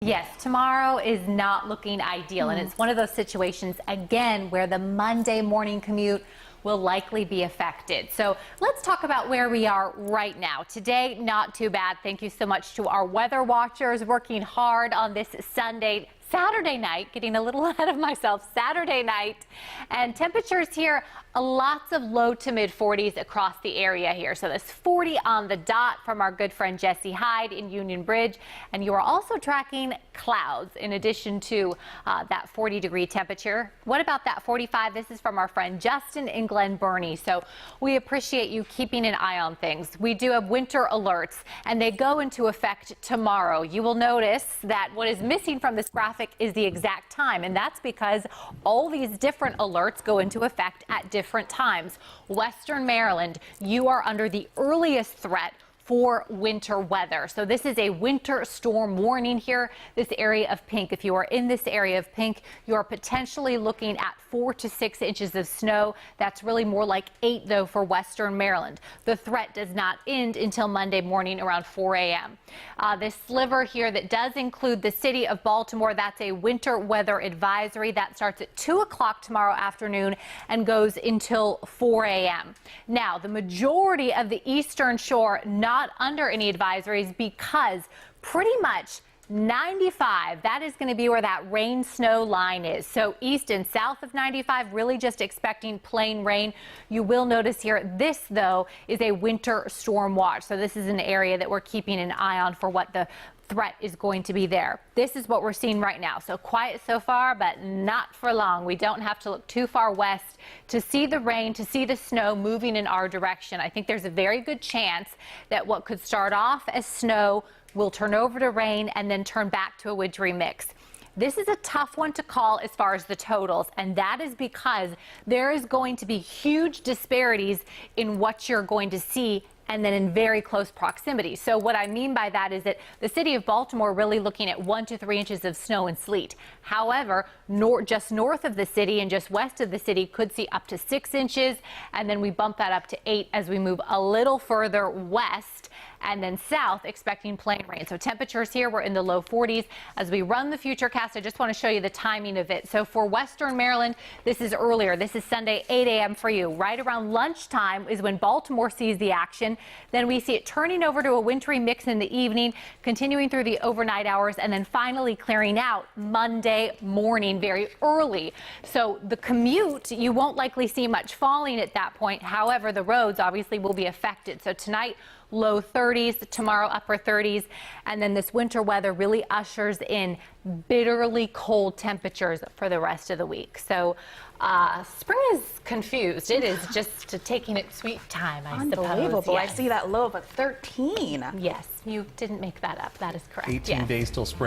Yes, tomorrow is not looking ideal, and it's one of those situations, again, where the Monday morning commute will likely be affected. So let's talk about where we are right now. Today, not too bad. Thank you so much to our weather watchers working hard on this Saturday night, getting a little ahead of myself, Saturday night. And temperatures here, lots of low to mid 40s across the area here. So this 40 on the dot from our good friend Jesse Hyde in Union Bridge. And you are also tracking clouds in addition to that 40-degree temperature. What about that 45? This is from our friend Justin in Glen Burnie. So we appreciate you keeping an eye on things. We do have winter alerts, and they go into effect tomorrow. You will notice that what is missing from this graphic is the exact time, and that's because all these different alerts go into effect at different times. Western Maryland, you are under the earliest threat for winter weather. So this is a winter storm warning here, this area of pink. If you are in this area of pink, you are potentially looking at 4 to 6 inches of snow. That's really more like 8, though, for Western Maryland. The threat does not end until Monday morning around 4 a.m. This sliver here that does include the city of Baltimore, that's a winter weather advisory that starts at 2 o'clock tomorrow afternoon and goes until 4 a.m. Now, the majority of the eastern shore not under any advisories because pretty much 95, that is going to be where that rain snow line is. So east and south of 95, really just expecting plain rain. You will notice here, this though is a winter storm watch. So this is an area that we're keeping an eye on for what the threat is going to be there. This is what we're seeing right now. So quiet so far, but not for long. We don't have to look too far west to see the rain, to see the snow moving in our direction. I think there's a very good chance that what could start off as snow will turn over to rain and then turn back to a wintry mix. This is a tough one to call as far as the totals, and that is because there is going to be huge disparities in what you're going to see and then in very close proximity. So what I mean by that is that the city of Baltimore really looking at 1 to 3 inches of snow and sleet. However, just north of the city and just west of the city could see up to 6 inches, and then we bump that up to 8 as we move a little further west and then south, expecting plain rain. So temperatures here, we're in the low 40s. As we run the Futurecast, I just want to show you the timing of it. So for Western Maryland, this is earlier. This is Sunday, 8 a.m. for you. Right around lunchtime is when Baltimore sees the action. Then we see it turning over to a wintry mix in the evening, continuing through the overnight hours, and then finally clearing out Monday morning very early. So the commute, you won't likely see much falling at that point. However, the roads obviously will be affected. So tonight, low 30s, tomorrow upper 30s, and then this winter weather really ushers in bitterly cold temperatures for the rest of the week. So spring is confused. It is just taking its sweet time, I suppose. Unbelievable. Yes. I see that low of a 13. Yes, you didn't make that up. That is correct. 18 yes. days till spring.